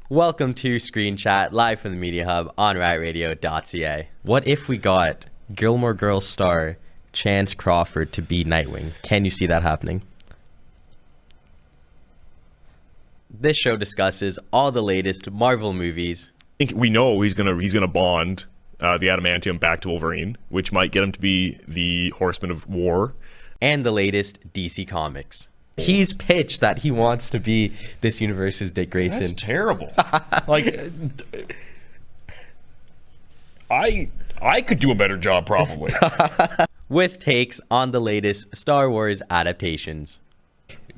Welcome to Screen Chat, live from the Media Hub on rightradio.ca. What if we got Gilmore Girls star Chance Crawford to be Nightwing? Can you see that happening? This show discusses all the latest Marvel movies. I think we know he's gonna bond the adamantium back to Wolverine, which might get him to be the Horseman of War. And the latest DC Comics. He's pitched that he wants to be this universe's Dick Grayson. That's terrible. Like, I could do a better job probably. With takes on the latest Star Wars adaptations.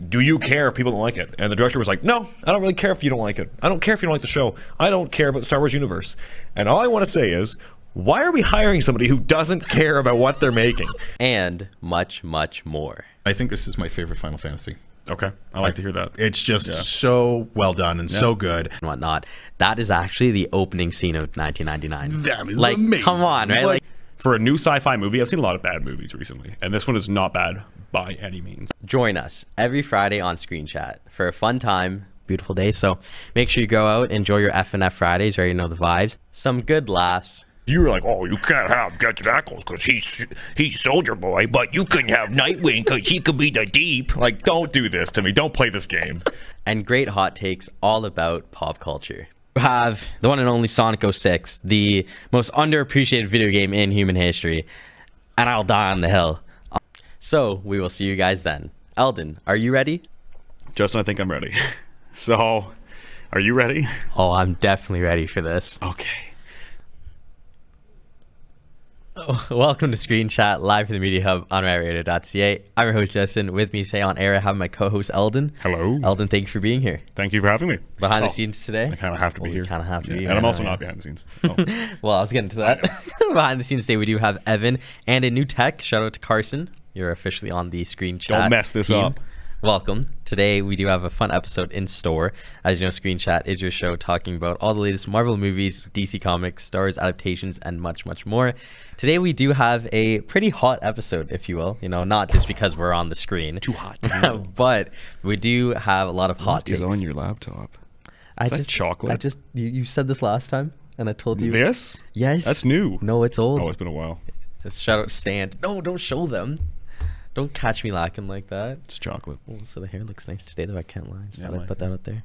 Do you care if people don't like it? And the director was like, no, I don't really care if you don't like it. I don't care if you don't like the show. I don't care about the Star Wars universe. And all I want to say is, why are we hiring somebody who doesn't care about what they're making? And much, much more. I think this is my favorite Final Fantasy. Okay, I like to hear that. It's just so well done and so good. And whatnot. That is actually the opening scene of 1999. That is like, amazing. Come on, right? Like, for a new sci-fi movie, I've seen a lot of bad movies recently, and this one is not bad by any means. join us every Friday on Screen Chat for a fun time, beautiful day. So make sure you go out, enjoy your F&F Fridays, you already know the vibes. Some good laughs. You were like, oh, you can't have Jensen Ackles because he's Soldier Boy, but you couldn't have Nightwing because he could be the Deep. Like, don't do this to me. Don't play this game. And great hot takes all about pop culture. We have the one and only Sonic 06, the most underappreciated video game in human history. And I'll die on the hill. So we will see you guys then. Eldin, are you ready? Justin, I think I'm ready. So, are you ready? Oh, I'm definitely ready for this. Okay. Welcome to Screen Chat, live from the Media Hub on rightradio.ca. I'm your host, Justin. With me today on air, I have my co-host, Eldin. Hello. Eldin, thank you for being here. Thank you for having me. Behind the scenes today? I kind of have to be here. Kind of have to be here. And I'm also not behind the scenes. Oh. Well, I was getting to that. Behind the scenes today, we do have Evan and a new tech. Shout out to Carson. You're officially on the Screen Chat Don't mess this team. up. Welcome. Today, we do have a fun episode in store. As you know, Screen Chat is your show talking about all the latest Marvel movies, DC Comics, Star Wars adaptations, and much, much more. Today, we do have a pretty hot episode, if you will. You know, not just because we're on the screen. Too hot. But we do have a lot of hot takes. What is on your laptop? Is that chocolate? You said this last time, and I told you. This? Yes. That's new. No, it's old. Oh, it's been a while. Shout out Stand. No, don't show them. Don't catch me lacking like that. It's chocolate. Oh, so the hair looks nice today, though. I can't lie. Just Yeah, thought I'd put that out there.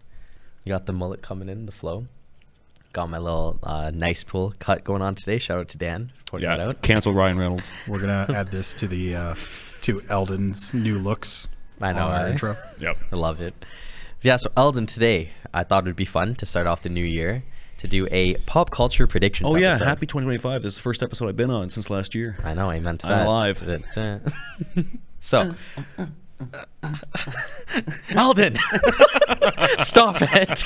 You got the mullet coming in, the flow. Got my little nice pool cut going on today. Shout out to Dan for pointing that out. Cancel Ryan Reynolds. We're gonna add this to the to Eldon's new looks. I know. on our intro. Yep. I love it. Yeah, so Eldin, today, I thought it would be fun to start off the new year to do a pop culture predictions Oh yeah, episode. happy 2025. This is the first episode I've been on since last year. I know, amen to I'm that. alive. So, Eldin, stop it.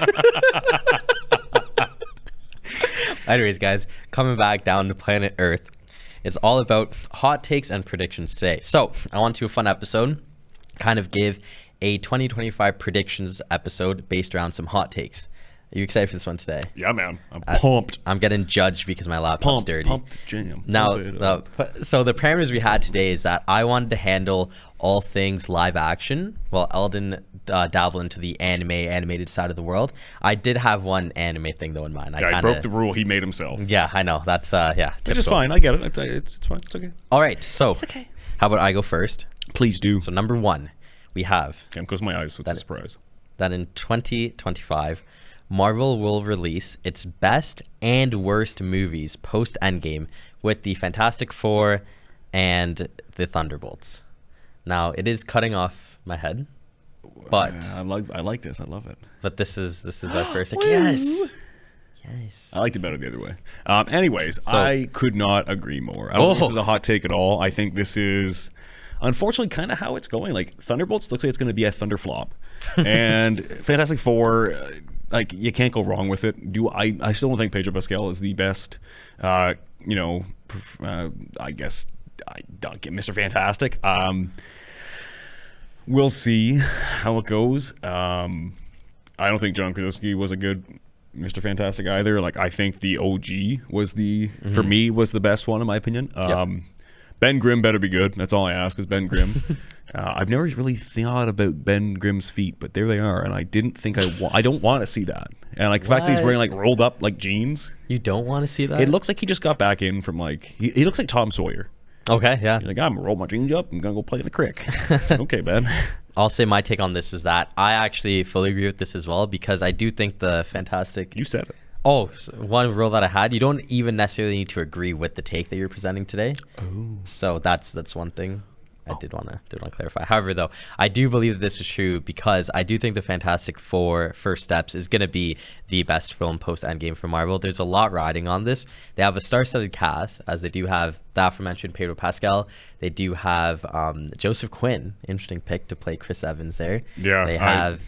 Anyways, guys, coming back down to planet Earth, it's all about hot takes and predictions today. So, I want to do a fun episode, kind of give a 2025 predictions episode based around some hot takes. Are you excited for this one today? Yeah, man. I'm pumped. I'm getting judged because my laptop's dirty. Pump the jam. Now, Pump it up. so the parameters we had today is that I wanted to handle all things live action, while Eldin dabbled into the animated side of the world. I did have one anime thing though in mind. I broke the rule he made himself. Yeah, I know. That's yeah. Which is typical. fine. I get it. It's fine. It's okay. All right, so how about I go first? Please do. So number one, we have Okay, I'm closing my eyes, so it's a surprise. that in 2025, Marvel will release its best and worst movies post Endgame with the Fantastic Four and the Thunderbolts. Now it is cutting off my head, but I like this. I love it. this is our first. Like, yes. I liked it better the other way. Anyways, So- I could not agree more. I don't think this is a hot take at all. I think this is, unfortunately, kind of how it's going. Like, Thunderbolts looks like it's going to be a thunderflop. And Fantastic Four, like, you can't go wrong with it. I still don't think Pedro Pascal is the best, I guess, Mr. Fantastic. We'll see how it goes. I don't think John Krasinski was a good Mr. Fantastic either. Like, I think the OG was for me, was the best one in my opinion. Ben Grimm better be good. That's all I ask is Ben Grimm. I've never really thought about Ben Grimm's feet, but there they are, and I didn't think I don't want to see that. And like the fact that he's wearing like rolled up like jeans. You don't want to see that? It looks like he just got back in from like he looks like Tom Sawyer. Okay, yeah. He's like, I'm gonna roll my jeans up. I'm gonna go play in the crick. So, okay, Ben. I'll say my take on this is that I actually fully agree with this as well, because I do think the Fantastic. You said it. Oh, so one rule that I had, you don't even necessarily need to agree with the take that you're presenting today. Oh. So that's one thing I did want to clarify. However, though, I do believe that this is true because I do think the Fantastic Four First Steps is going to be the best film post Endgame for Marvel. There's a lot riding on this. They have a star-studded cast, as they do have the aforementioned Pedro Pascal. They do have Joseph Quinn, interesting pick to play Chris Evans there. Yeah, they have.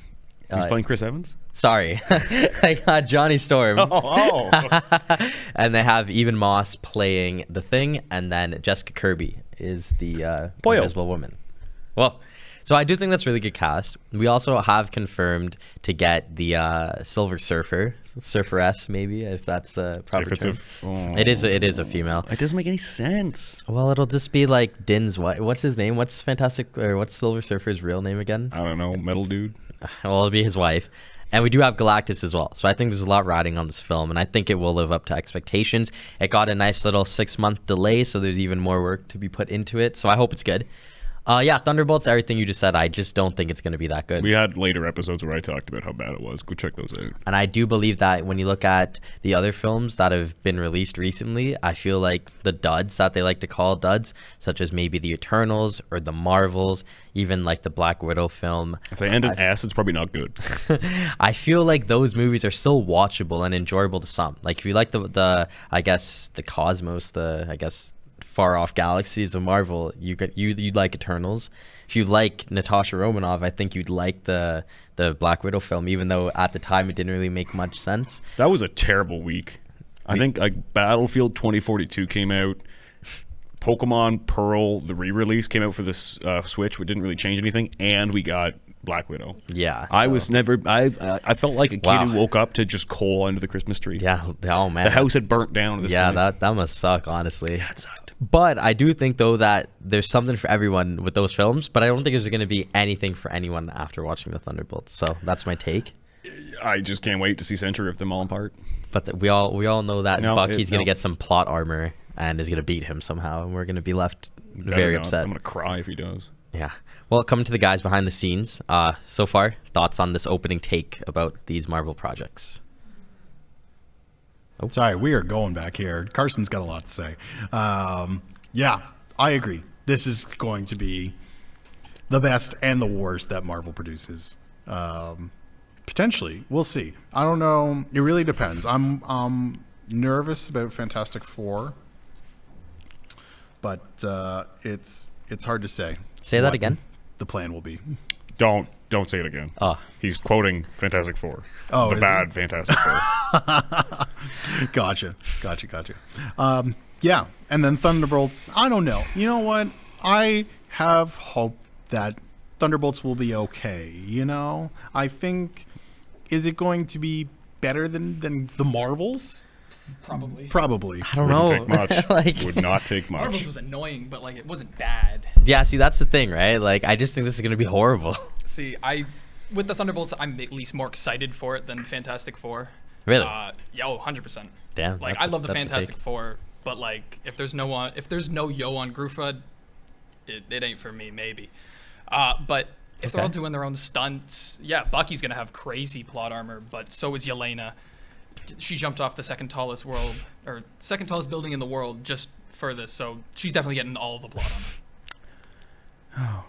He's playing Chris Evans. Sorry, I got Johnny Storm. Oh. And they have Even Moss playing the Thing, and then Jessica Kirby is the Invisible Woman. Well, so I do think that's really good cast. We also have confirmed to get the Silver Surferess, maybe, if that's the proper term. It is a female. It doesn't make any sense. Well, it'll just be like Din's what's his name? What's Silver Surfer's real name again? I don't know, metal dude. Well, it'll be his wife. And we do have Galactus as well. So I think there's a lot riding on this film, and I think it will live up to expectations. It got a nice little 6-month delay, so there's even more work to be put into it. So I hope it's good. Yeah, Thunderbolts, everything you just said, I just don't think it's going to be that good. We had later episodes where I talked about how bad it was. Go check those out. And I do believe that when you look at the other films that have been released recently, I feel like the duds that they like to call duds, such as maybe the Eternals or the Marvels, even like the Black Widow film. If they end in S, it's probably not good. I feel like those movies are still watchable and enjoyable to some. Like if you like the I guess the cosmos, far off galaxies of Marvel, you'd like Eternals. If you like Natasha Romanoff, I think you'd like the Black Widow film, even though at the time it didn't really make much sense. That was a terrible week. I think like Battlefield 2042 came out. Pokemon Pearl, the re-release, came out for this Switch, which didn't really change anything, and we got Black Widow. Yeah, I felt like a kid who woke up to just coal under the Christmas tree. Yeah, oh man, the house had burnt down. At this point. that must suck, honestly. Yeah, it sucked. But I do think though that there's something for everyone with those films, but I don't think there's going to be anything for anyone after watching the Thunderbolts. So that's my take. I just can't wait to see Sentry rip them all apart. But we all know that Bucky's going to get some plot armor and is going to beat him somehow, and we're going to be left very upset. I'm going to cry if he does. Yeah. Well, coming to the guys behind the scenes, so far, thoughts on this opening take about these Marvel projects? Oh. Sorry, we are going back here. Carson's got a lot to say. Yeah, I agree. This is going to be the best and the worst that Marvel produces. Potentially. We'll see. I don't know. It really depends. I'm nervous about Fantastic Four, but it's hard to say. Say that again? The plan will be. Don't say it again. Oh. He's quoting Fantastic Four. Oh, the bad Fantastic Four. Gotcha. Yeah, and then Thunderbolts. I don't know. You know what? I have hope that Thunderbolts will be okay. You know, I think. Is it going to be better than the Marvels? Probably. I don't know. Take much. Would not take much. Marvels was annoying, but like it wasn't bad. Yeah, see, that's the thing, right? Like, I just think this is going to be horrible. See, with the Thunderbolts, I'm at least more excited for it than Fantastic Four. Really? Yeah, 100%. Damn. Like, I love the Fantastic Four, but like, if there's no Johan Gruffudd, it ain't for me, maybe. But if they're all doing their own stunts, yeah, Bucky's gonna have crazy plot armor, but so is Yelena. She jumped off the second tallest building in the world just for this, so she's definitely getting all of the plot armor. Oh,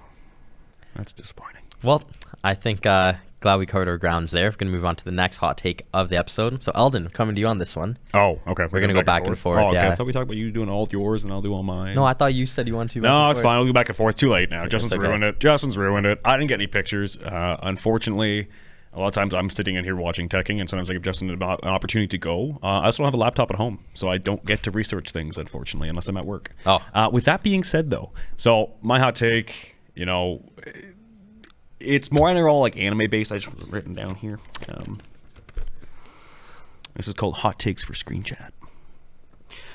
that's disappointing. Well, I think glad we covered our grounds there. We're going to move on to the next hot take of the episode. So, Eldin, coming to you on this one. Oh, okay. We're going to go back and forth. Oh, okay. Yeah. I thought we talked about you doing all yours and I'll do all mine. No, I thought you said you wanted to. No, it's fine. I'll go back and forth. Too late now. Okay, Justin's ruined it. Justin's ruined it. I didn't get any pictures. Unfortunately, a lot of times I'm sitting in here watching teching, and sometimes I give Justin an opportunity to go. I also don't have a laptop at home, so I don't get to research things, unfortunately, unless I'm at work. Oh. With that being said, though, so my hot take, you know, it's more they're all like anime based. I just written down here. This is called Hot Takes for Screen Chat.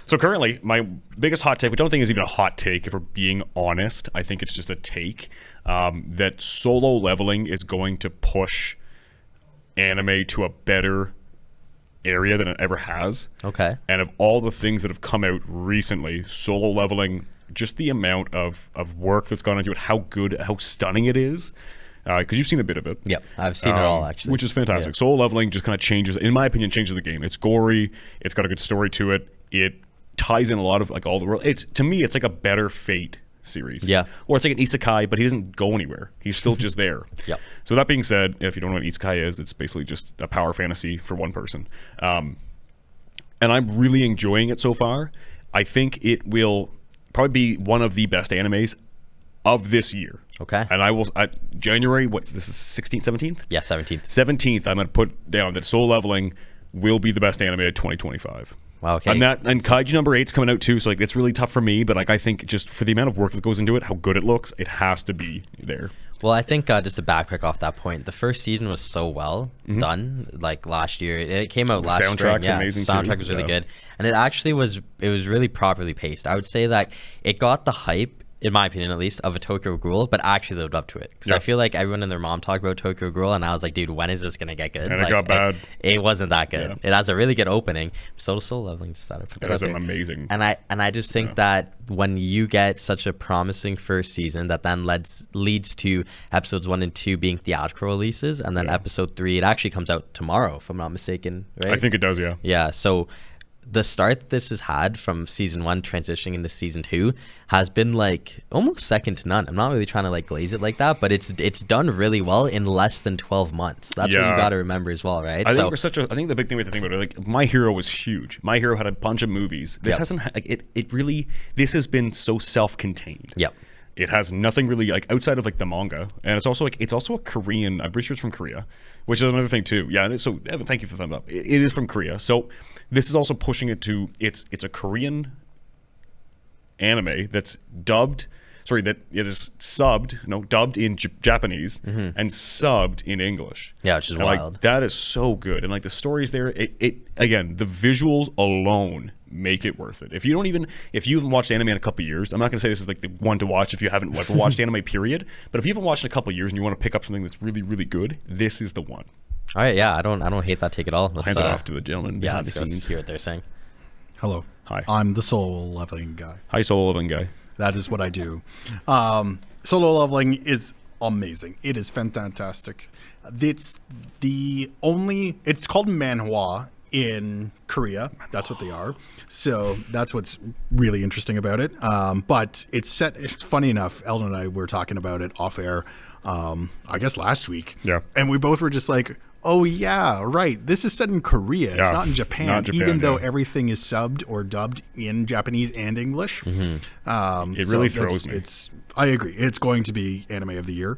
So currently, my biggest hot take, which I don't think is even a hot take if we're being honest, I think it's just a take, that solo leveling is going to push anime to a better area than it ever has. Okay. And of all the things that have come out recently, solo leveling, just the amount of work that's gone into it, how good, how stunning it is. Because you've seen a bit of it. Yep, I've seen it all, actually. Which is fantastic. Yeah. Solo leveling just kind of changes, in my opinion, changes the game. It's gory. It's got a good story to it. It ties in a lot of like all the world. To me, it's like a better Fate series. Yeah. Or it's like an isekai, but he doesn't go anywhere. He's still just there. Yep. So that being said, if you don't know what isekai is, it's basically just a power fantasy for one person. And I'm really enjoying it so far. I think it will probably be one of the best animes of this year. Okay. And I will, January, this is 16th, 17th? Yeah, 17th. 17th, I'm going to put down that Soul Leveling will be the best anime of 2025. Wow, okay. And Kaiju number 8's coming out too, so like it's really tough for me, but like I think just for the amount of work that goes into it, how good it looks, it has to be there. Well, I think just to backpick off that point, the first season was so well done. Like last year, it came out last spring. Soundtrack's Yeah, amazing soundtrack too. was really good, and it actually was. It was really properly paced. I would say that it got the hype, in my opinion at least, of a Tokyo Ghoul, but actually lived up to it. Because I feel like everyone and their mom talked about Tokyo Ghoul, and I was like, dude, when is this gonna get good? And like, it got bad. It wasn't that good. Yeah. It has a really good opening. Soul Leveling just started. It has an amazing. And I just think that when you get such a promising first season that then leads to episodes 1 and 2 being theatrical releases, and then episode 3, it actually comes out tomorrow, if I'm not mistaken, right? I think it does, yeah. Yeah, so the start that this has had from season 1 transitioning into season 2 has been like almost second to none. I'm not really trying to like glaze it like that, but it's done really well in less than 12 months. That's what you got to remember as well, right? I think the big thing we have to think about it, like My Hero was huge. My Hero had a bunch of movies. This hasn't like it really. This has been so self-contained. Yep. It has nothing really like outside of like the manga, and it's also a Korean. I'm pretty sure it's from Korea, which is another thing too. Yeah. So Evan, thank you for the thumb up. It is from Korea, so this is also pushing it to it's a Korean anime that's dubbed. Sorry, that it is dubbed in Japanese and subbed in English. Yeah, which is and, wild. Like, that is so good, and like the stories there, it again, the visuals alone make it worth it. If you haven't watched anime in a couple of years, I'm not going to say this is like the one to watch if you haven't ever watched anime, period. But if you haven't watched in a couple of years and you want to pick up something that's really, really good, this is the one. All right, yeah, I don't hate that take at all. I'll hand it off to the gentleman behind the let's scenes. hear what they're saying. Hello. Hi. I'm the Soul Leveling guy. Hi, Soul Leveling guy. That is what I do. Solo leveling is amazing. It is fantastic. It's called manhwa in Korea. That's what they are. So that's what's really interesting about it. But it's funny enough, Eldin and I were talking about it off air, I guess last week. Yeah. And we both were just like, oh yeah, right. This is set in Korea. It's not in Japan. Not Japan, even though everything is subbed or dubbed in Japanese and English. It really throws me. I agree. It's going to be anime of the year.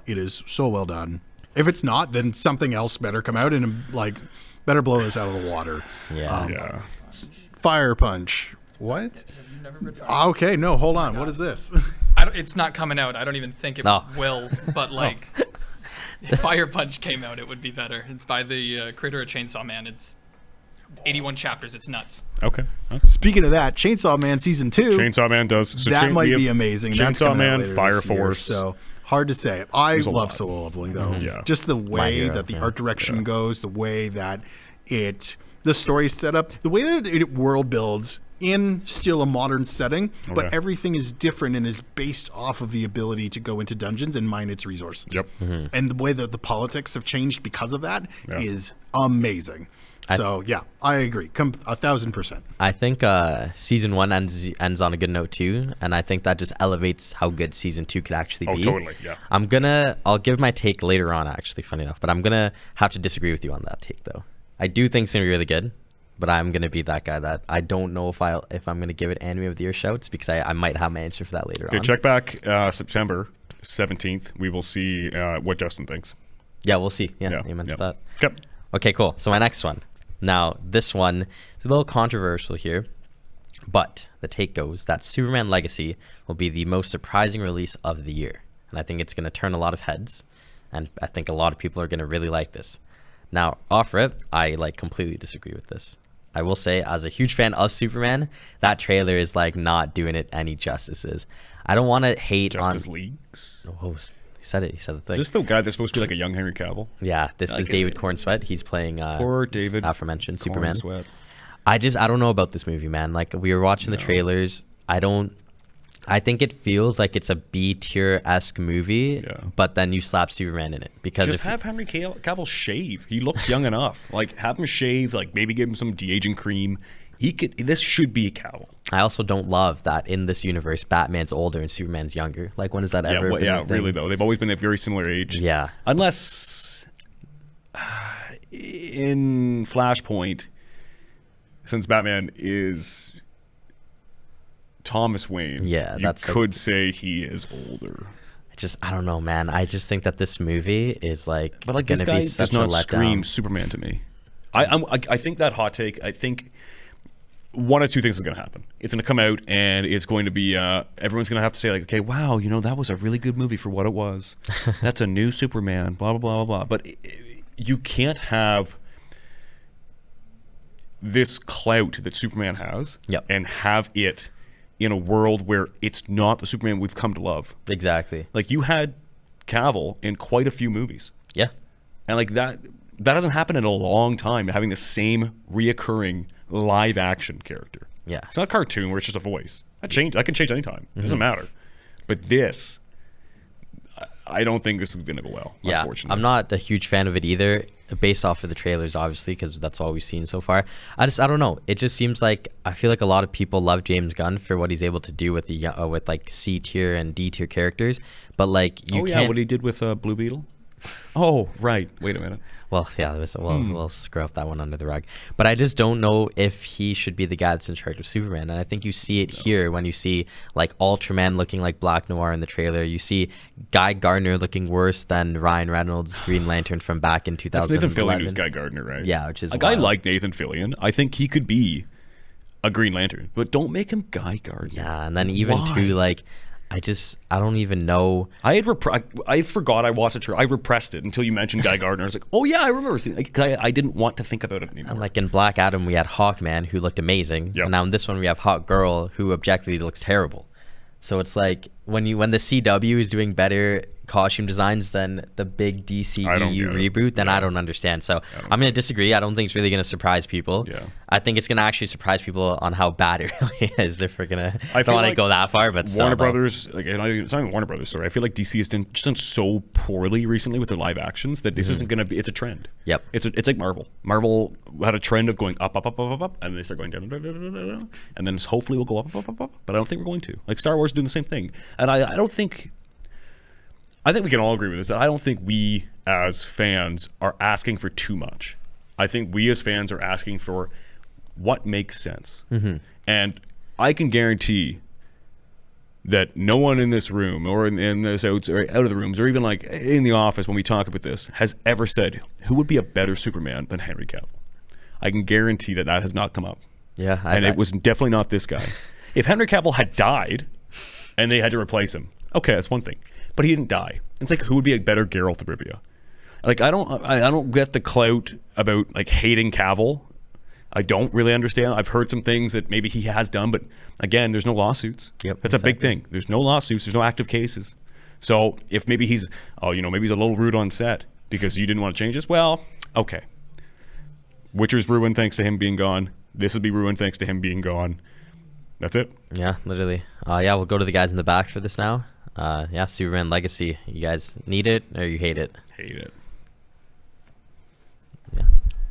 It is so well done. If it's not, then something else better come out and like better blow us out of the water. Yeah. Fire Punch. What? Have you never read Okay, no, hold on. What is this? It's not coming out. I don't even think it will. But like, if Fire Punch came out, it would be better. It's by the creator of Chainsaw Man. It's 81 chapters. It's nuts. Okay. Speaking of that, Chainsaw Man season 2. Chainsaw Man does. So that might be amazing. That's Chainsaw coming out Man, later Fire this year, Force. so hard to say. I There's a love lot. solo leveling though. Yeah. Just the way Hero, that the art direction goes, the way that the story's set up, the way that it world builds in still a modern setting, but everything is different and is based off of the ability to go into dungeons and mine its resources. Yep. And the way that the politics have changed because of that is amazing. So yeah, I agree. 1,000%. I think season 1 ends on a good note too, and I think that just elevates how good season 2 could actually be. Oh, totally, yeah. I'll give my take later on, actually, funny enough, but I'm gonna have to disagree with you on that take though. I do think it's gonna be really good, but I'm gonna be that guy that I don't know if I'm gonna give it anime of the year shouts, because I might have my answer for that later on. Okay, check back September 17th. We will see what Justin thinks. Yeah, we'll see. Yeah, amen to that. Yep. Okay, cool. So my next one. Now, this one is a little controversial here, but the take goes that Superman Legacy will be the most surprising release of the year. And I think it's going to turn a lot of heads, and I think a lot of people are going to really like this. Now, off rip, I completely disagree with this. I will say, as a huge fan of Superman, that trailer is like not doing it any justices. I don't want to hate Justice on. Leagues. Oh, he said it. He said the thing. Is this the guy that's supposed to be like a young Henry Cavill? Yeah, this is David Cornsweet. He's playing Poor David aforementioned Superman. Cornsweet. I don't know about this movie, man. Like, we were watching the trailers. I think it feels like it's a B tier-esque movie, but then you slap Superman in it because Just have Henry Cavill shave. He looks young enough. Like, have him shave. Like, maybe give him some de-aging cream. This should be Cavill. I also don't love that in this universe, Batman's older and Superman's younger. Like, when has that ever been a thing? Really though. They've always been a very similar age. Yeah. Unless in Flashpoint, since Batman is Thomas Wayne, you could say he is older. I don't know, man. I just think that this movie is like, but like, this guy does not scream Superman to me. I think that hot take. I think one of two things is going to happen. It's going to come out and it's going to be everyone's going to have to say like, okay, wow, that was a really good movie for what it was. That's a new Superman, blah, blah, blah, blah, blah. But you can't have this clout that Superman has and have it in a world where it's not the Superman we've come to love. Exactly. Like, you had Cavill in quite a few movies. Yeah. And like that hasn't happened in a long time, having the same reoccurring live action character. Yeah. It's not a cartoon where it's just a voice. I can change anytime. It doesn't matter. But this, I don't think this is going to go well, unfortunately. I'm not a huge fan of it either, based off of the trailers, obviously, because that's all we've seen so far. I don't know. It just seems like, I feel like a lot of people love James Gunn for what he's able to do with with like C tier and D tier characters, but like what he did with Blue Beetle. Oh, right. Wait a minute. Well, yeah, we'll screw up that one under the rug. But I just don't know if he should be the guy that's in charge of Superman. And I think you see it here when you see like Ultraman looking like Black Noir in the trailer. You see Guy Gardner looking worse than Ryan Reynolds' Green Lantern from back in 2011. That's Nathan Fillion who's Guy Gardner, right? Yeah, which is a guy like Nathan Fillion. I think he could be a Green Lantern, but don't make him Guy Gardner. Yeah, and then even too, like, I don't even know. I forgot I watched the trailer. I repressed it until you mentioned Guy Gardner. I was like, oh yeah, I remember seeing it. Because I didn't want to think about it anymore. And like in Black Adam, we had Hawkman who looked amazing. Yep. And now in this one, we have Hawk Girl who objectively looks terrible. So it's like when the CW is doing better costume designs than the big DCEU reboot, then I don't understand. So I'm going to disagree. I don't think it's really going to surprise people. Yeah. I think it's going to actually surprise people on how bad it really is if we're going to. I don't want to like go that far, but Warner Brothers, it's not even Warner Brothers, sorry. I feel like DC has done so poorly recently with their live actions that this isn't going to be, it's a trend. Yep. It's like Marvel. Marvel had a trend of going up, up, up, up, up, up, and they start going down, down, down, down, down, and then hopefully we'll go up, up, up, up, but I don't think we're going to. Like Star Wars doing the same thing. And I think we can all agree with this, that I don't think we as fans are asking for too much. I think we as fans are asking for what makes sense. Mm-hmm. And I can guarantee that no one in this room or in this out of the rooms or even like in the office when we talk about this has ever said, who would be a better Superman than Henry Cavill? I can guarantee that has not come up. Yeah. It was definitely not this guy. If Henry Cavill had died and they had to replace him, okay, that's one thing. But he didn't die. It's like, who would be a better Geralt of Rivia? Like, I don't get the clout about like hating Cavill. I don't really understand. I've heard some things that maybe he has done, but again, there's no lawsuits. Yep, that's a big thing. There's no lawsuits. There's no active cases. So if maybe maybe he's a little rude on set because you didn't want to change this. Well, okay. Witcher's ruined thanks to him being gone. This would be ruined thanks to him being gone. That's it. Yeah, literally. We'll go to the guys in the back for this now. Superman Legacy. You guys need it or you hate it? Hate it. Yeah.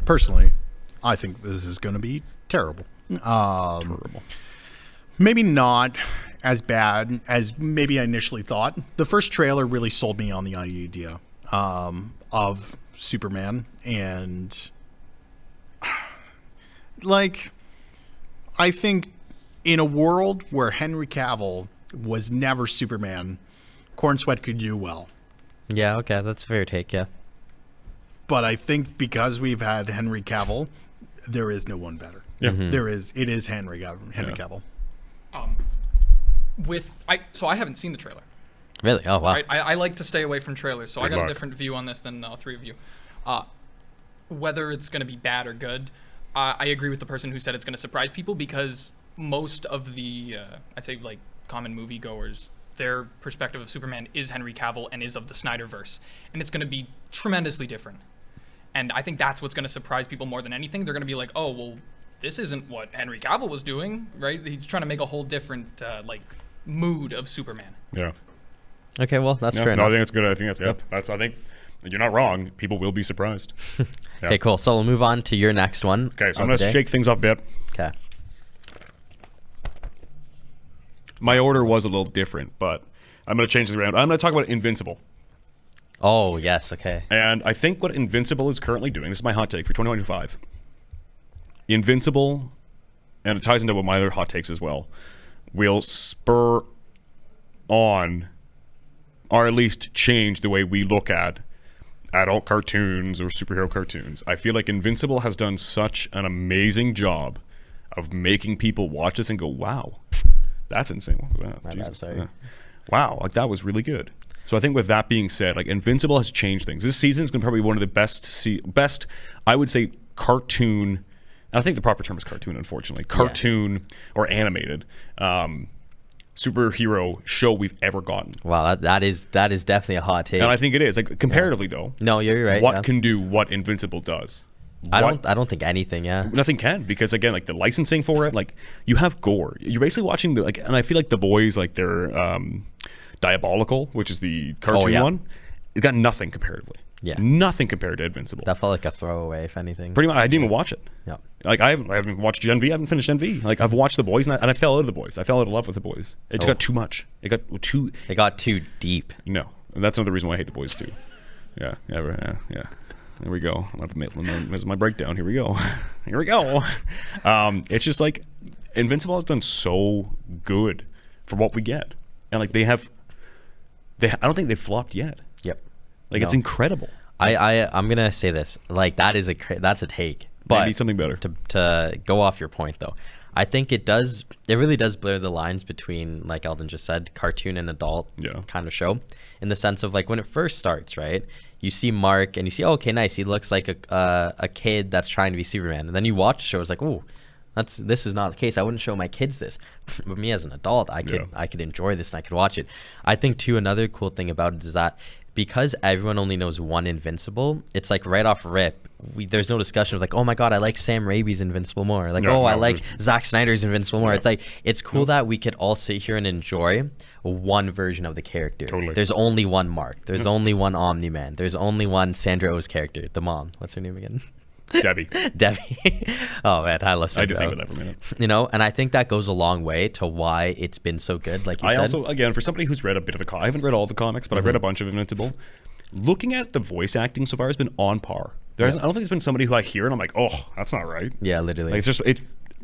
Personally, I think this is going to be terrible. Terrible. Maybe not as bad as maybe I initially thought. The first trailer really sold me on the idea of Superman, and like, I think in a world where Henry Cavill was never Superman, Cornsweet could do well. Yeah, okay, that's a fair take, yeah. But I think because we've had Henry Cavill, there is no one better. Yeah. Mm-hmm. It is Henry Cavill. So I haven't seen the trailer. Really? Oh, wow. Right? I like to stay away from trailers, so I got luck. a different view on this than the three of you. Whether it's going to be bad or good, I agree with the person who said it's going to surprise people, because most of the, I'd say, like, common moviegoers, their perspective of Superman is Henry Cavill and is of the Snyderverse. And it's going to be tremendously different. And I think that's what's going to surprise people more than anything. They're going to be like, oh, well, this isn't what Henry Cavill was doing, right? He's trying to make a whole different, like, mood of Superman. Yeah. Okay, well, that's fair No, enough. I think it's good. I think that's good. I think you're not wrong. People will be surprised. Yeah. Okay, cool. So we'll move on to your next one. Okay, so I'm going to shake things up a bit. Okay. My order was a little different, but I'm going to change this around. I'm going to talk about Invincible. Oh, yes, okay. And I think what Invincible is currently doing, this is my hot take for 2025. Invincible, and it ties into one of my other hot takes as well, will spur on, or at least change the way we look at adult cartoons or superhero cartoons. I feel like Invincible has done such an amazing job of making people watch this and go, wow, that's insane. What was that? My bad, sorry. Yeah. Wow, like that was really good. So I think with that being said, like Invincible has changed things. This season is going to probably be one of the best, I would say, cartoon, and I think the proper term is cartoon, unfortunately, cartoon or animated superhero show we've ever gotten. Wow, that is definitely a hot take. And I think it is. Like comparatively though. No, you're right. What can do what Invincible does? I don't think anything, Nothing can, because again, like the licensing for it, like you have gore. You're basically watching the, like, and I feel like The Boys, like they're Diabolical, which is the cartoon one, it got nothing comparatively. Yeah. Nothing compared to Invincible. That felt like a throwaway, if anything. Pretty much, I didn't even watch it. Yeah. Like I haven't watched Gen V. I haven't finished Gen V. Like I've watched The Boys, and I fell out of The Boys. I fell out of love with The Boys. It just got too much. It got too deep. No, and that's another reason why I hate The Boys too. Yeah. There we go. I'm gonna have to make this is my breakdown. Here we go. It's just like Invincible has done so good for what we get, and like I don't think they've flopped yet. Yep. Like it's incredible. I'm gonna say this. Like that's a take. But maybe something better. To go off your point though, I think it really does blur the lines between, like Eldin just said, cartoon and adult kind of show, in the sense of like when it first starts, right? You see Mark and you see, oh, okay, nice. He looks like a kid that's trying to be Superman, and then you watch the show. It's like, oh, this is not the case. I wouldn't show my kids this, but me as an adult, I could enjoy this and I could watch it. I think too, another cool thing about it is that because everyone only knows one Invincible, it's like right off rip, there's no discussion of like, oh my god, I like Sam Raimi's Invincible more. Like, I like Zack Snyder's Invincible more. It's like, it's cool that we could all sit here and enjoy one version of the character. Totally. There's only one Mark. There's only one Omni-Man. There's only one Sandra O's character, the mom. What's her name again? Debbie. Oh man, I love Sandra. I did think of that for a minute. You know, and I think that goes a long way to why it's been so good. Like you said. Also, again, for somebody who's read a bit of the I haven't read all the comics, but I've read a bunch of Invincible. Looking at the voice acting so far has been on par. I don't think there's been somebody who I hear and I'm like, oh, that's not right. Yeah, literally. Like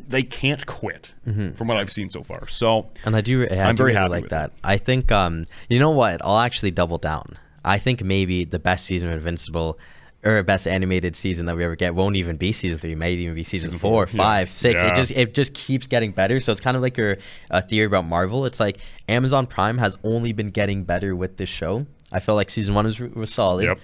they can't quit from what I've seen so far. So, and I'm very happy like that. I think, you know what? I'll actually double down. I think maybe the best season of Invincible, or best animated season that we ever get, won't even be season 3. Might even be season 4, 5, 6. Yeah. It just keeps getting better. So it's kind of like your theory about Marvel. It's like Amazon Prime has only been getting better with this show. I felt like season 1 was solid. Yep.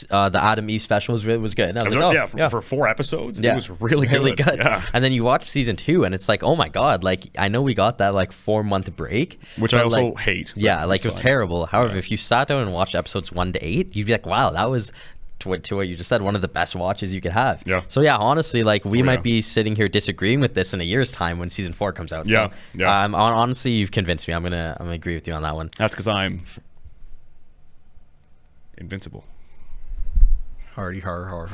The Adam Eve special was good. And I was like, for 4 episodes, it was really good. Yeah. And then you watch season 2 and it's like, oh my god, like I know we got that like 4-month break, which I also hate. Yeah, like it was terrible. However, if you sat down and watched episodes 1 to 8, you'd be like, wow, that was, to what you just said, one of the best watches you could have. Yeah. So yeah, honestly, like we might be sitting here disagreeing with this in a year's time when season 4 comes out. Yeah. So, honestly, you've convinced me. I'm gonna agree with you on that one. That's because I'm Invincible. Hardy, hard.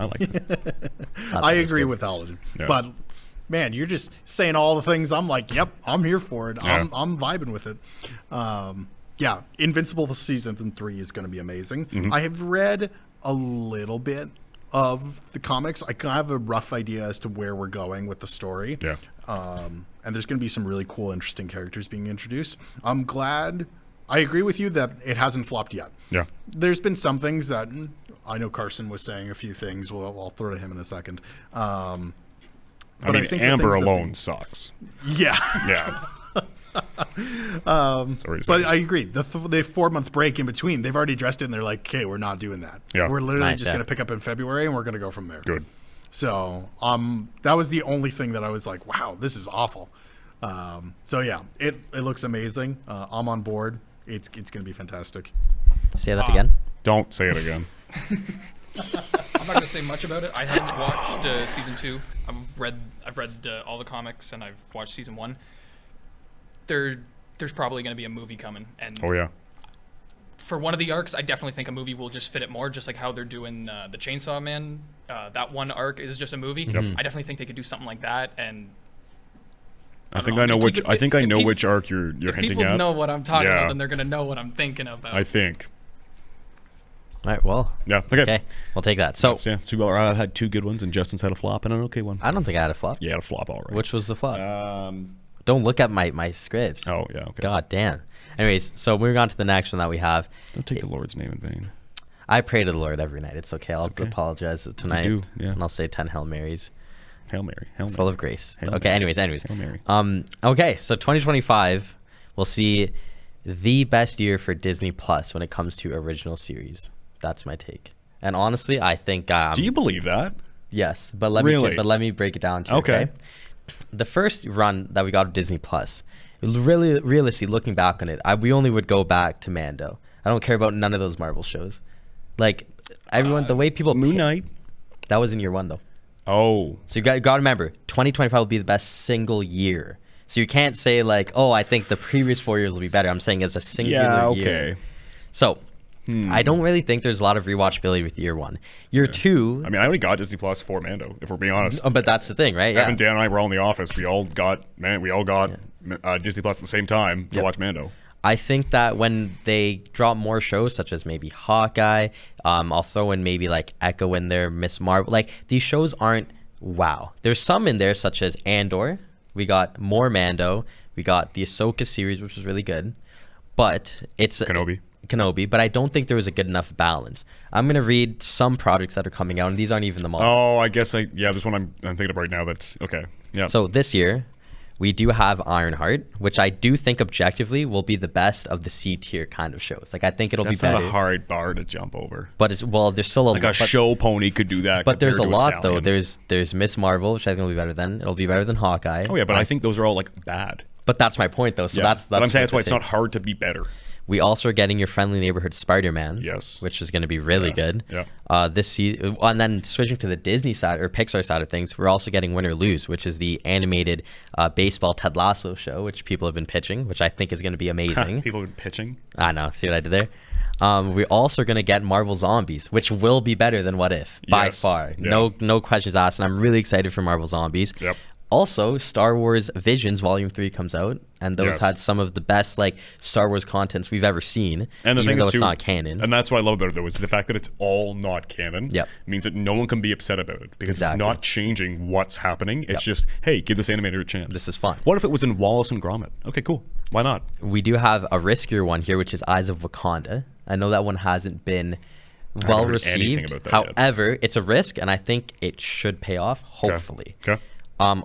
I like it. I agree with Eldin. Yeah. But man, you're just saying all the things. I'm like, yep, I'm here for it. Yeah. I'm vibing with it. Yeah, Invincible season 3 is going to be amazing. I have read a little bit of the comics. I kind of have a rough idea as to where we're going with the story. Yeah. And there's going to be some really cool, interesting characters being introduced. I'm glad. I agree with you that it hasn't flopped yet. Yeah. There's been some things that I know Carson was saying a few things. Well, I'll throw to him in a second. I mean, Amber alone sucks. Yeah. Yeah. But I agree. The 4-month break in between, they've already addressed it, and they're like, okay, we're not doing that. Yeah. We're literally Nice, just going to pick up in February, and we're going to go from there. Good. So that was the only thing that I was like, wow, this is awful. So yeah, it looks amazing. I'm on board. It's going to be fantastic. Say that again. Don't say it again. I'm not gonna say much about it. I haven't watched season 2. I've read all the comics and I've watched season 1. There's probably gonna be a movie coming, and Oh yeah. for one of the arcs, I definitely think a movie will just fit it more, just like how they're doing the Chainsaw Man. That one arc is just a movie. I definitely think they could do something like that, and I think I know which. I think I know if which arc you're if hinting people at. know what I'm talking Yeah. about, then they're gonna know what I'm thinking about. I think. All right. Well. Yeah. Okay. Okay. We'll take that. So Yeah. I've had 2 good ones, and Justin's had a flop and an okay one. I don't think I had a flop. Yeah, had a flop, all right. Which was the flop? Um. Don't look at my script. Oh yeah. Okay. God damn. Anyways, so moving on to the next one that we have. Don't take the Lord's name in vain. I pray to the Lord every night. It's okay. I'll apologize tonight. do, yeah. And I'll say 10 Hail Marys. Hail Mary. Hail Mary. Full of grace. Hail Okay, Mary. anyways. Hail Mary. Okay, so 2025, we'll see the best year for Disney Plus when it comes to original series. That's my take. And honestly, I think Do you believe that? yes, but let Really? me break it down to you, Okay. okay? The first run that we got of Disney Plus, really realistically looking back on it, we only would go back to Mando. I don't care about none of those Marvel shows. Like everyone, the way people Moon Knight. that was in year 1 though. Oh. So you got to remember, 2025 will be the best single year. So you can't say like, oh, I think the previous 4 years will be better. I'm saying it's a singular Yeah. year. Okay. So I don't really think there's a lot of rewatchability with year 1. Year 2, I mean, I only got Disney Plus for Mando, if we're being honest. but that's the thing, right? Yeah. Evan, Dan, and I were all in the office. We all got Disney Plus at the same time to watch Mando. I think that when they drop more shows, such as maybe Hawkeye, I'll throw in maybe like Echo in there, Miss Marvel. Like these shows aren't wow. There's some in there, such as Andor. We got more Mando. We got the Ahsoka series, which was really good, but it's Kenobi. But I don't think there was a good enough balance. I'm gonna read some projects that are coming out, and these aren't even the model. Oh, I guess there's one I'm thinking of right now. That's okay. Yeah. So this year, we do have Ironheart, which I do think objectively will be the best of the C tier kind of shows. Like I think it'll that's be better. not a hard bar to jump over. But there's still Like a show pony could do that. But there's a compared to lot though. Stallion. There's Miss Marvel, which I think will be better than. It'll be better than Hawkeye. Oh yeah, but I think those are all like bad. But that's my point though. So Yeah. that's But I'm saying that's why my it's not take. hard to be better. We also are getting your friendly neighborhood Spider-Man. Yes. Which is going to be really good. Yeah. This season, and then switching to the Disney side or Pixar side of things, we're also getting Win or Lose, which is the animated baseball Ted Lasso show, which people have been pitching, which I think is going to be amazing. People have been pitching. I know. See what I did there? We're also going to get Marvel Zombies, which will be better than What If by Yes. far. Yeah. No questions asked, and I'm really excited for Marvel Zombies. Yep. Also, Star Wars Visions Volume 3 comes out, and those Yes. had some of the best like Star Wars contents we've ever seen, And the even thing though is it's too, not canon. and that's what I love about it though, is the fact that it's all not canon. Yep. Means that no one can be upset about it because Exactly. it's not changing what's happening. It's just, hey, give this animator a chance. This is fun. What if it was in Wallace and Gromit? Okay, cool. Why not? We do have a riskier one here, which is Eyes of Wakanda. I know that one hasn't been haven't well heard anything received. about that yet. However, it's a risk, and I think it should pay off, hopefully. Okay.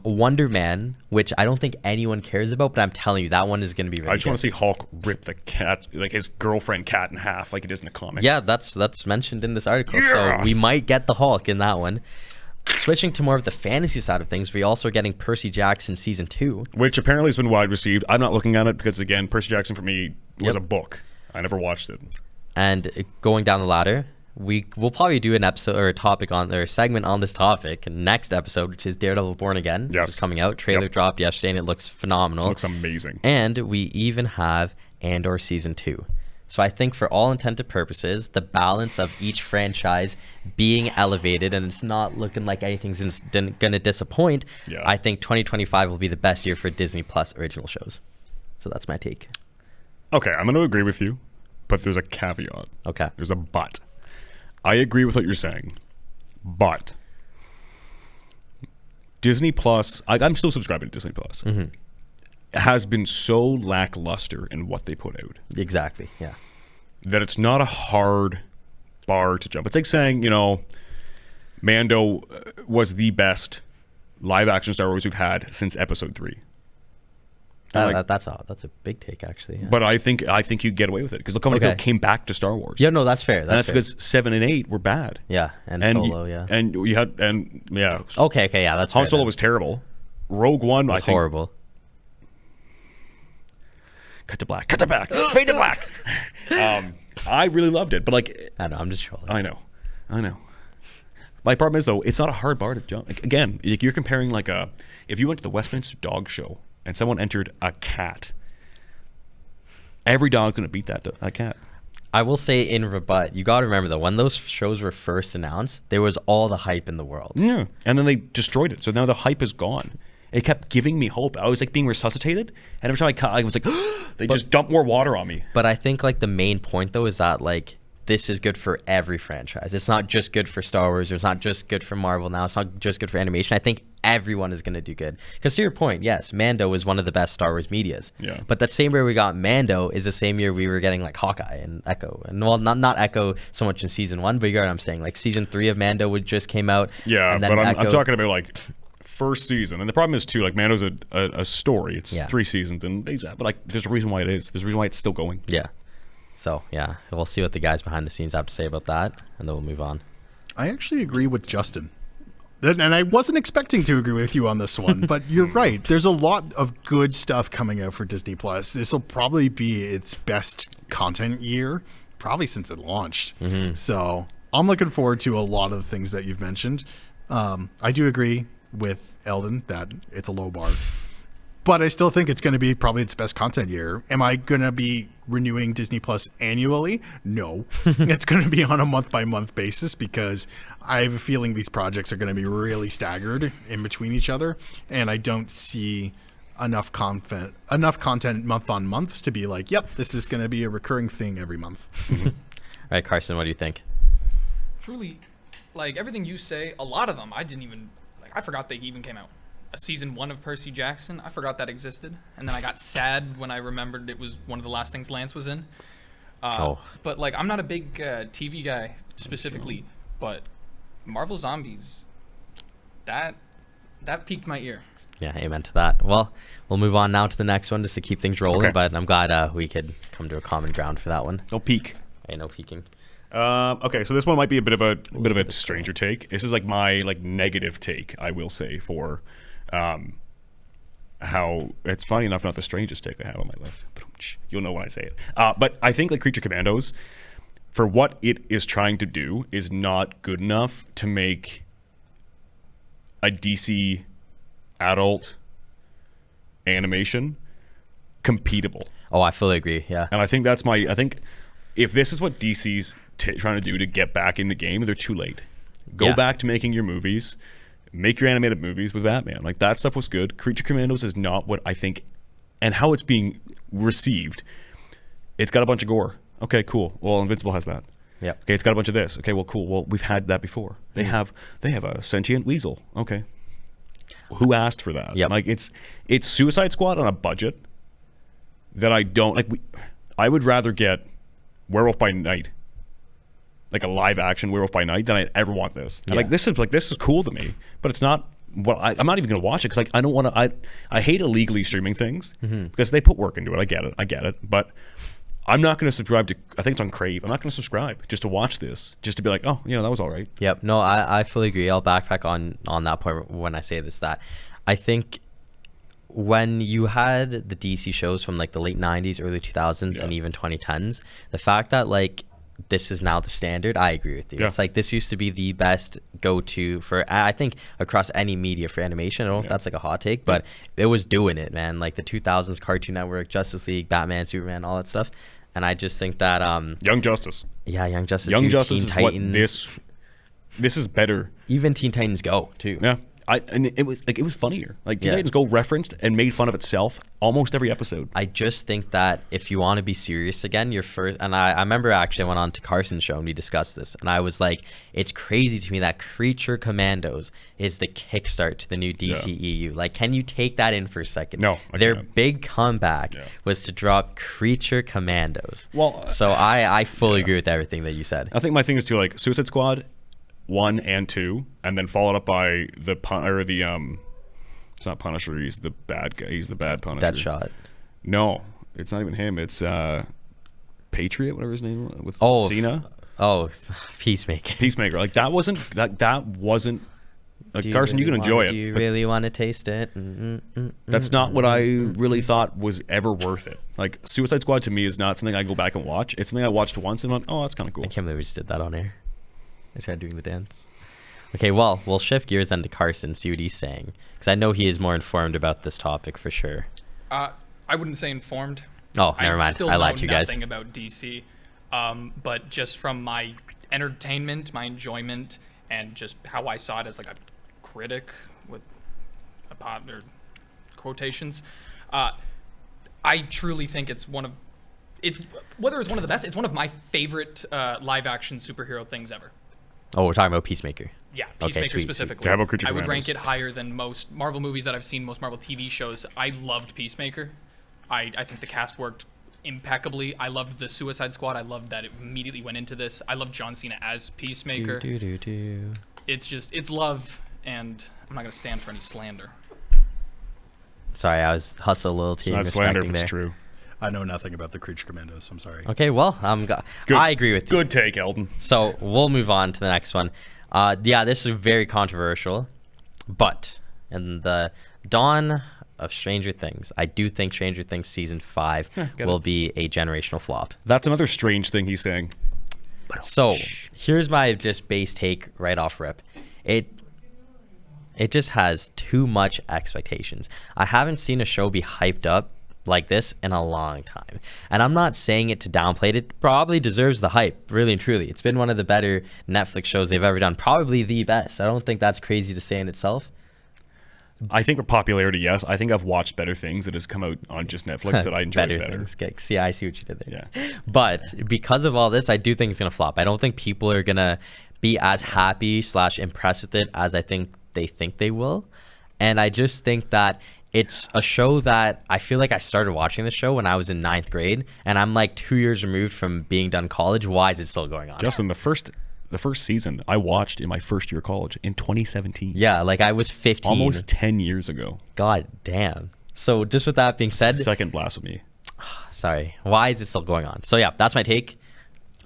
Wonder Man, which I don't think anyone cares about, but I'm telling you, that one is going to be really I just want good. to see Hulk rip the cat, like his girlfriend cat in half, like it is in the comics. Yeah, that's mentioned in this article. So Yes! we might get the Hulk in that one. Switching to more of the fantasy side of things, we also are getting Percy Jackson season 2. Which apparently has been wide received. I'm not looking at it because, again, Percy Jackson for me was Yep. a book. I never watched it. And going down the ladder, we'll probably do an episode or a topic on or a segment on this topic next episode, which is Daredevil Born Again. Which Yes. is coming out. Trailer Yep. dropped yesterday, and it looks phenomenal. It looks amazing. And we even have Andor season 2. So I think for all intended purposes, the balance of each franchise being elevated, and it's not looking like anything's going to disappoint. Yeah. I think 2025 will be the best year for Disney Plus original shows. So that's my take. Okay, I'm going to agree with you, but there's a caveat. Okay. There's a but. I agree with what you're saying, but Disney Plus, I'm still subscribing to Disney Plus, has been so lackluster in what they put out Exactly. Yeah. that it's not a hard bar to jump. It's like saying, Mando was the best live action Star Wars we've had since episode 3. That's a big take, actually. Yeah. But I think you get away with it because look how many people came back to Star Wars. Yeah, no, that's fair. That's fair. because 7 and 8 were bad. Yeah, and Solo, yeah. And you had yeah. Okay, yeah, that's Han fair. Solo was terrible. Rogue One was I think horrible. Cut to black. Cut to black. Fade to black. I really loved it, but like I know, I'm just trolling. I know. My problem is though, it's not a hard bar to jump. Like, again, you're comparing like if you went to the Westminster Dog Show and someone entered a cat, every dog's gonna beat that cat. I will say in rebut, you got to remember that when those shows were first announced, there was all the hype in the world. Yeah, and then they destroyed it. So now the hype is gone. It kept giving me hope. I was like being resuscitated, and every time I was like, they just dumped more water on me. But I think like the main point though is that like this is good for every franchise. It's not just good for Star Wars. Or it's not just good for Marvel now. It's not just good for animation. I think everyone is going to do good. Because to your point, yes, Mando is one of the best Star Wars medias. Yeah. But that same year we got Mando is the same year we were getting like Hawkeye and Echo. And well, not Echo so much in season 1, but you get what I'm saying. Like season 3 of Mando just came out. Yeah, and then but I'm Echo, talking about like first season. And the problem is too, like Mando's a story. It's 3 seasons, and but like there's a reason why it is. There's a reason why it's still going. Yeah. So, yeah, we'll see what the guys behind the scenes have to say about that, and then we'll move on. I actually agree with Justin. And I wasn't expecting to agree with you on this one, but you're right. There's a lot of good stuff coming out for Disney+. This will probably be its best content year, probably since it launched. Mm-hmm. So I'm looking forward to a lot of the things that you've mentioned. I do agree with Eldin that it's a low bar. But I still think it's going to be probably its best content year. Am I going to be renewing Disney Plus annually? No. It's going to be on a month-by-month basis because I have a feeling these projects are going to be really staggered in between each other. And I don't see enough content month on month to be like, yep, this is going to be a recurring thing every month. All right, Carson, what do you think? Truly, like everything you say, a lot of them, I forgot they even came out. A season 1 of Percy Jackson, I forgot that existed, and then I got sad when I remembered it was one of the last things Lance was in. But like, I'm not a big TV guy specifically, but Marvel Zombies, that piqued my ear. Yeah, amen to that. Well, we'll move on now to the next one just to keep things rolling. Okay. But I'm glad we could come to a common ground for that one. No peek. Hey, no peeking. Okay, so this one might be a bit of a stranger take. This is like my negative take, I will say, for how it's funny enough not the strangest take I have on my list. You'll know when I say it. But I think like Creature Commandos, for what it is trying to do, is not good enough to make a DC adult animation competable. Oh, I fully agree. Yeah. And I think I think if this is what DC's trying to do to get back in the game, they're too late. Go back to making your movies. Make your animated movies with Batman. Like, that stuff was good. Creature Commandos is not what I think, and how it's being received. It's got a bunch of gore. Okay, cool. Well, Invincible has that. Yeah. Okay, it's got a bunch of this. Okay, well, cool. Well, we've had that before. They have a sentient weasel. Okay. Who asked for that? Yep. Like, it's Suicide Squad on a budget that I don't like. I would rather get Werewolf by Night, like a live action Werewolf by Night, than I ever want this. And this is cool to me, but it's not what I'm not even gonna watch it because I don't want to. I hate illegally streaming things because they put work into it. I get it, but I'm not gonna subscribe to. I think it's on Crave. I'm not gonna subscribe just to watch this, just to be like, oh, that was all right. Yep. No, I fully agree. I'll backpack on that point when I say this. That I think when you had the DC shows from like the late 90s, early 2000s, and even 2010s, the fact that like this is now the standard, I agree with you. It's like this used to be the best go-to for, I think, across any media for animation. I don't know if that's like a hot take, but it was doing it, man. Like the 2000s Cartoon Network, Justice League, Batman, Superman, all that stuff. And I just think that Young Justice. Yeah, Young Justice. Young Justice Teen is Titans. what this is better. Even Teen Titans Go too. Yeah. And it was funnier. Like Teen Titans Go referenced and made fun of itself almost every episode. I just think that if you want to be serious again, your first, and I remember actually I went on to Carson's show and we discussed this, and I was like, it's crazy to me that Creature Commandos is the kickstart to the new DCEU. Like, can you take that in for a second? No, their big comeback was to drop Creature Commandos. Well, so I fully agree with everything that you said. I think my thing is too, like Suicide Squad 1 and 2, and then followed up by it's not Punisher, he's the bad guy, he's the bad Punisher. Deadshot. No, it's not even him. It's Patriot, whatever his name was, with Cena. Peacemaker. Peacemaker. Like that wasn't like, Carson, you can enjoy it. Do you really want to taste it? That's not what I really thought was ever worth it. Like Suicide Squad to me is not something I go back and watch. It's something I watched once and went, oh, that's kind of cool. I can't believe we just did that on air. I tried doing the dance. Okay, well, we'll shift gears then to Carson, see what he's saying, because I know he is more informed about this topic for sure. I wouldn't say informed. Oh, never mind. I lied to you guys. Nothing about DC, but just from my entertainment, my enjoyment, and just how I saw it as like a critic with a pot or quotations, I truly think it's one of the best. It's one of my favorite live action superhero things ever. Oh, we're talking about Peacemaker. Yeah, Okay, Peacemaker sweet. specifically. Okay, how about Creature I would Commandos? rank it higher than most Marvel movies that I've seen, most Marvel TV shows. I loved Peacemaker. I think the cast worked impeccably. I loved the Suicide Squad. I loved that it immediately went into this. I loved John Cena as Peacemaker. It's love, and I'm not going to stand for any slander. Sorry, I was hustle loyalty. It's not slander if it's true. I know nothing about the Creature Commandos. I'm sorry. Okay, well, I agree with you. Good take, Eldin. So we'll move on to the next one. Yeah, this is very controversial, but in the dawn of Stranger Things, I do think Stranger Things season 5 will be a generational flop. That's another strange thing he's saying. So here's my just base take right off rip. It just has too much expectations. I haven't seen a show be hyped up like this in a long time, and I'm not saying it to downplay it. It probably deserves the hype, really and truly. It's been one of the better Netflix shows they've ever done, probably the best. I don't think that's crazy to say in itself. I think for popularity, yes. I think I've watched better things that has come out on just Netflix that I enjoy better. Things. Okay, see, I see what you did there. Yeah. But because of all this, I do think it's gonna flop. I don't think people are gonna be as happy / impressed with it as I think they will, and I just think that it's a show that I feel like I started watching the show when I was in 9th grade, and I'm like 2 years removed from being done college. Why is it still going on? Justin, the first season I watched in my first year of college in 2017. Yeah, like I was 15. Almost 10 years ago. God damn. So just with that being said, second blasphemy. Sorry. Why is it still going on? So yeah, that's my take.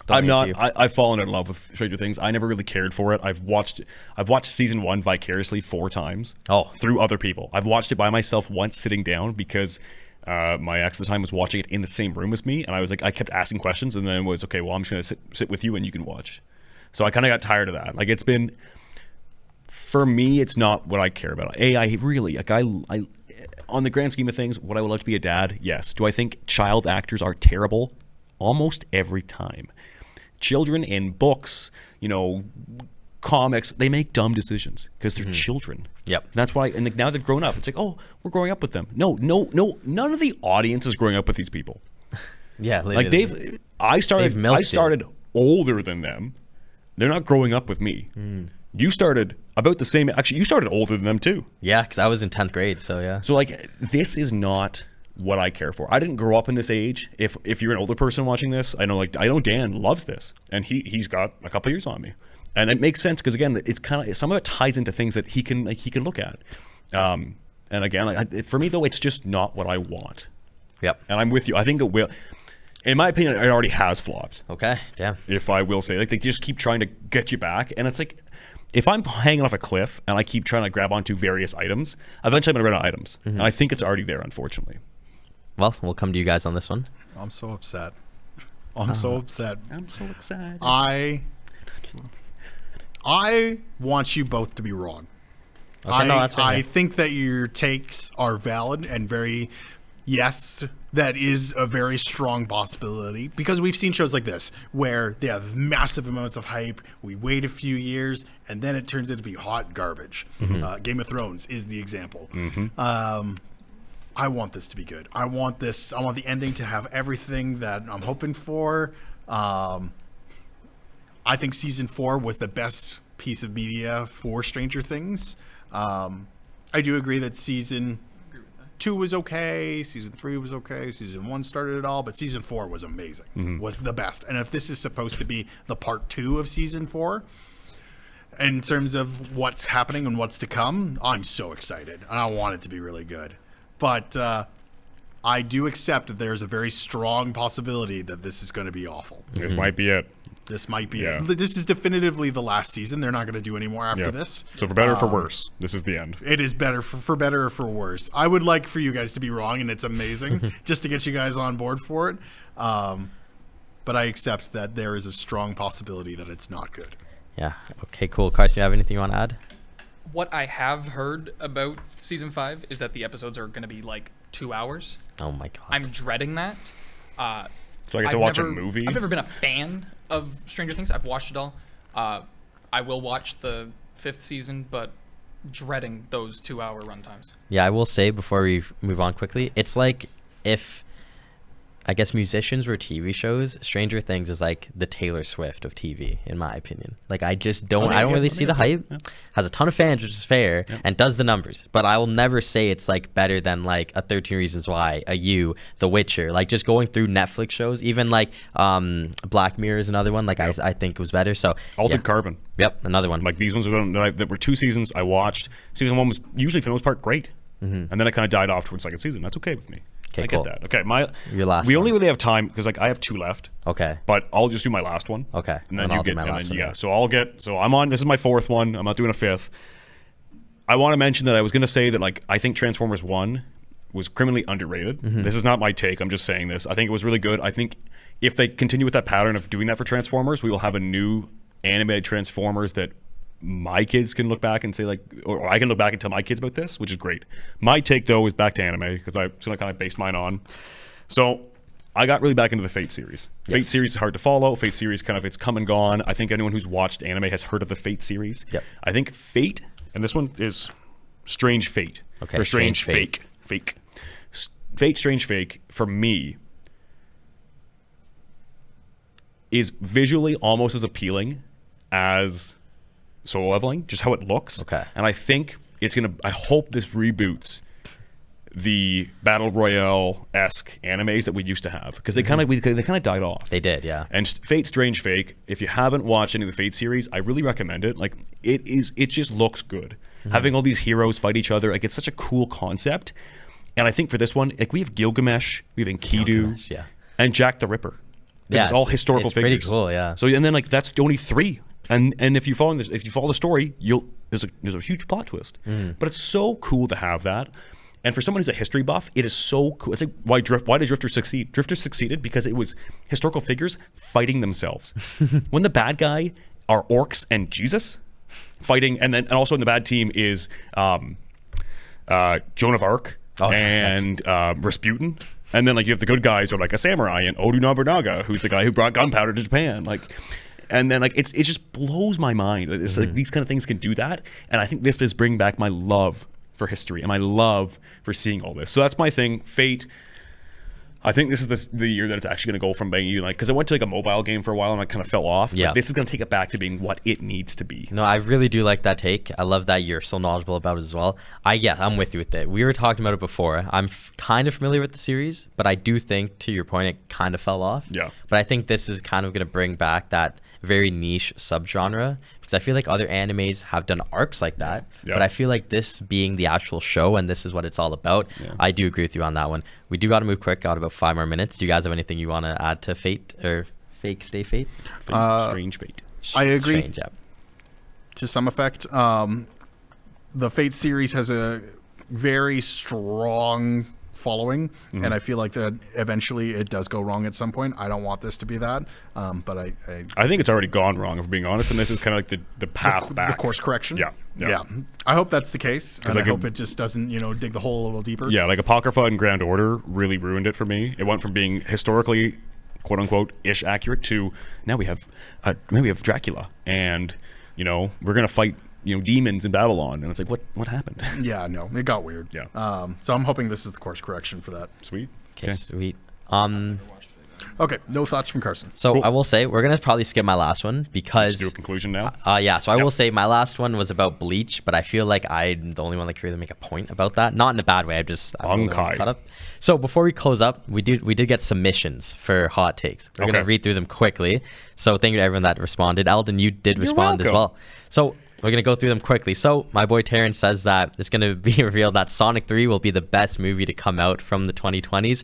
I've fallen in love with Stranger Things. I never really cared for it. I've watched season 1 vicariously 4 times. Through other people. I've watched it by myself once sitting down because my ex at the time was watching it in the same room as me, and I kept asking questions, and then it was okay. Well, I'm just gonna sit with you and you can watch. So I kind of got tired of that. Like it's been, for me, it's not what I care about. I really like I on the grand scheme of things, would I like to be a dad? Yes. Do I think child actors are terrible? Almost every time. Children in books, comics, they make dumb decisions because they're children. Yep. And that's why, and now they've grown up. It's like, oh, we're growing up with them. No, none of the audience is growing up with these people. Yeah, like I started older than them. They're not growing up with me. You started about the same. Actually, you started older than them too. Yeah, because I was in 10th grade. So yeah. So like, this is not what I care for. I didn't grow up in this age. If you're an older person watching this, I know Dan loves this, and he's got a couple years on me, and it makes sense because again, it's kind of some of it ties into things that he can look at. And again, for me though, it's just not what I want. Yep. And I'm with you. I think it will. In my opinion, it already has flopped. Okay. Yeah. If I will say, like they just keep trying to get you back, and it's like, if I'm hanging off a cliff and I keep trying to grab onto various items, eventually I'm gonna run out of items, and I think it's already there, unfortunately. Well, we'll come to you guys on this one. I'm so upset. I'm so upset. I'm so excited. I want you both to be wrong. Okay, no, that's I think that your takes are valid and very, yes, that is a very strong possibility because we've seen shows like this where they have massive amounts of hype. We wait a few years and then it turns out to be hot garbage. Game of Thrones is the example. I want this to be good. I want the ending to have everything that I'm hoping for. I think season 4 was the best piece of media for Stranger Things. I do agree that season 2 was okay, season 3 was okay, season 1 started it all, but season 4 was amazing, was the best. And if this is supposed to be the part 2 of season 4, in terms of what's happening and what's to come, I'm so excited. And I want it to be really good. But I do accept that there's a very strong possibility that this is going to be awful. This might be it. This might be Yeah. it. This is definitively the last season. They're not going to do any more after Yeah. this. So for better or for worse, this is the end. It is better for better or for worse. I would like for you guys to be wrong, and it's amazing just to get you guys on board for it. But I accept that there is a strong possibility that it's not good. Yeah. Okay, cool. Carson, you have anything you want to add? What I have heard about season 5 is that the episodes are going to be like 2 hours. Oh my god. I'm dreading that. So I get to watch a movie. I've never been a fan of Stranger Things. I've watched it all. I will watch the 5th season, but dreading those 2-hour runtimes. Yeah, I will say before we move on quickly, it's like if I guess musicians were TV shows, Stranger Things is like the Taylor Swift of TV, in my opinion. Like I just don't, I don't really see the hype. Yeah. Has a ton of fans, which is fair, and does the numbers. But I will never say it's like better than like a 13 Reasons Why, a You, The Witcher. Like just going through Netflix shows, even like Black Mirror is another one. Like I think it was better. So Altered Carbon. Yep, another one. Like these ones that were 2 seasons I watched. Season 1 was usually for the most part great, and then it kind of died off towards 2nd season. That's okay with me. Okay, I cool. get that. Okay, Your last we one. only really have time because like I have 2 left. Okay. But I'll just do my last one. Okay. And then I'll you do get my last one. yeah. So I'm on. This is my 4th one. I'm not doing a 5th. I want to mention that I was going to say that like I think Transformers 1 was criminally underrated. This is not my take. I'm just saying this. I think it was really good. I think if they continue with that pattern of doing that for Transformers, we will have a new animated Transformers that my kids can look back and say like, or I can look back and tell my kids about this, which is great. My take though is back to anime because I kind of based mine on. So I got really back into the Fate series. Fate series is hard to follow. Fate series kind of, it's come and gone. I think anyone who's watched anime has heard of the Fate series. Yep. I think Fate, and this one is Strange Fate. Okay, Or Strange Strange Fake. Fate, Strange Fake, for me, is visually almost as appealing as Solo Leveling, just how it looks. Okay. And I think it's going to, I hope this reboots the Battle Royale-esque animes that we used to have. Because they kind of died off. They did, yeah. And Fate Strange Fake, if you haven't watched any of the Fate series, I really recommend it. Like it just looks good. Having all these heroes fight each other, like it's such a cool concept. And I think for this one, like we have Gilgamesh, we have Enkidu, yeah. and Jack the Ripper. Yeah, It's all historical it's figures. pretty cool, yeah. So and then like that's only 3. And if you follow the story, there's a huge plot twist. But it's so cool to have that. And for someone who's a history buff, it is so cool. It's like why did Drifter succeed? Drifter succeeded because it was historical figures fighting themselves. When the bad guy are orcs and Jesus fighting, and also in the bad team is Joan of Arc and Rasputin. And then like you have the good guys who are like a samurai and Oda Nobunaga, who's the guy who brought gunpowder to Japan. Like, and then like it just blows my mind. It's like these kind of things can do that, and I think this is bringing back my love for history and my love for seeing all this. So that's my thing. Fate. I think this is the year that it's actually going to go from being like, because I went to like a mobile game for a while and I kind of fell off. Yeah. But this is going to take it back to being what it needs to be. No, I really do like that take. I love that you're so knowledgeable about it as well. I'm with you with it. We were talking about it before. I'm kind of familiar with the series, but I do think, to your point, it kind of fell off. Yeah. But I think this is kind of going to bring back that very niche subgenre, because I feel like other animes have done arcs like that, Yeah. but I feel like this being the actual show and this is what it's all about, I do agree with you on that one. We do got to move quick. Got about 5 more minutes. Do you guys have anything you want to add to Fate or Fake Stay Fate? Strange Fate. I agree. Strange, yeah. To some effect. The Fate series has a very strong following, and I feel like that eventually it does go wrong at some point. I don't want this to be that, but I I think it's already gone wrong, if we're being honest, and this is kind of like the path back. the course correction. Yeah. I hope that's the case, and I like hope it just doesn't, dig the hole a little deeper. Yeah, like Apocrypha and Grand Order really ruined it for me. It went from being historically, quote unquote, ish accurate to now we have Dracula, and we're gonna fight demons in Babylon, and it's like what happened? Yeah, no, it got weird. Yeah. So I'm hoping this is the course correction for that. Sweet. Okay, sweet. Okay, no thoughts from Carson. So Cool. I will say we're gonna probably skip my last one because Do a conclusion now. yeah. So I will say my last one was about Bleach, but I feel like I'm the only one that can really make a point about that. Not in a bad way. I'm the only one Bankai. who's caught up. So before we close up, we did get submissions for hot takes. We're gonna Okay. read through them quickly. So thank you to everyone that responded. Eldin, you did respond as welcome. well. So we're going to go through them quickly. So my boy Taryn says that it's going to be revealed that Sonic 3 will be the best movie to come out from the 2020s.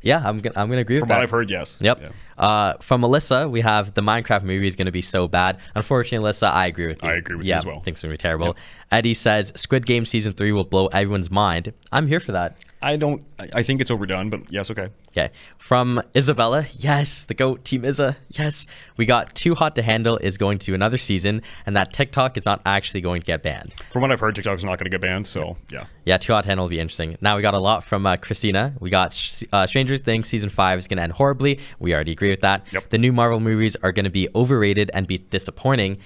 Yeah, I'm gonna agree with From that. what I've heard, yes. Yep. Yeah. From Alyssa, we have the Minecraft movie is going to be so bad. Unfortunately, Alyssa, I agree with you. I agree with you as well. I think it's going to be terrible. Eddie says Squid Game Season 3 will blow everyone's mind. I'm here for that. I think it's overdone, but yes, okay. Okay. From Isabella, yes, the GOAT, Team Isa, yes. We got Too Hot to Handle is going to another season, and that TikTok is not actually going to get banned. From what I've heard, TikTok's not going to get banned, so yeah. Yeah, Too Hot to Handle will be interesting. Now we got a lot from Christina. We got Stranger Things Season 5 is going to end horribly. We already agree with that. Yep. The new Marvel movies are going to be overrated and be disappointing.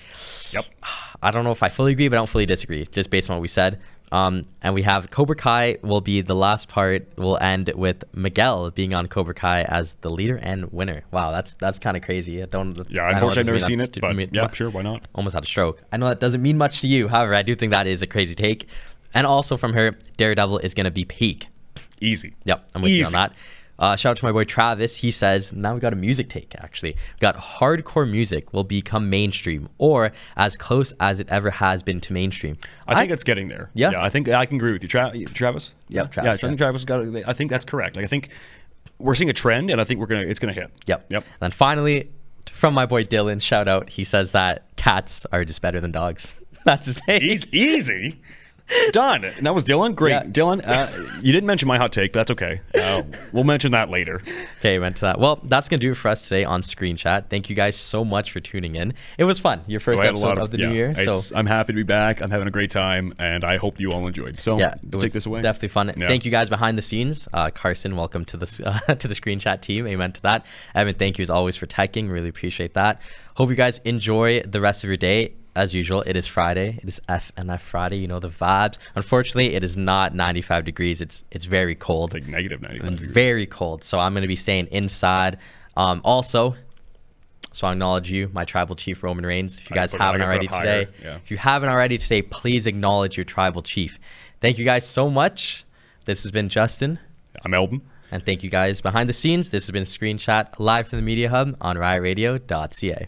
Yep. I don't know if I fully agree, but I don't fully disagree, just based on what we said. And we have Cobra Kai will be the last part. Will end with Miguel being on Cobra Kai as the leader and winner. Wow, that's kind of crazy. Yeah, unfortunately, I've never seen it, but yeah, sure, why not? Almost had a stroke. I know that doesn't mean much to you. However, I do think that is a crazy take. And also from her, Daredevil is going to be peak. Easy. Yep, I'm with you on that. Shout out to my boy Travis. He says, now we got a music take, actually. We got hardcore music will become mainstream or as close as it ever has been to mainstream. I think it's getting there. Yeah. I think I can agree with you. Travis? Yep, Travis. Yeah, I think Travis got it. I think that's correct. Like, I think we're seeing a trend, and I think it's going to hit. Yep. Yep. And then finally, from my boy Dylan, shout out. He says that cats are just better than dogs. That's his take. Easy. Done. And that was Dylan. Great. Yeah. Dylan, you didn't mention my hot take, but that's okay. We'll mention that later. Okay, went to that. Well, that's going to do it for us today on Screen Chat. Thank you guys so much for tuning in. It was fun. Your first episode of the new year. So I'm happy to be back. I'm having a great time, and I hope you all enjoyed. So yeah, it was take this away. Definitely fun. Yeah. Thank you guys behind the scenes. Carson, welcome to the to the Screen Chat team. Amen to that. Evan, thank you as always for teching. Really appreciate that. Hope you guys enjoy the rest of your day. As usual, it is Friday. It is FNF Friday. You know the vibes. Unfortunately, it is not 95 degrees. It's very cold. It's like negative 95 and degrees. very cold. So I'm going to be staying inside. Also, so I acknowledge you, my tribal chief, Roman Reigns. If you guys haven't already today, if you haven't already today, please acknowledge your tribal chief. Thank you guys so much. This has been Justin. I'm Eldin. And thank you guys behind the scenes. This has been Screen Chat live from the Media Hub on riotradio.ca.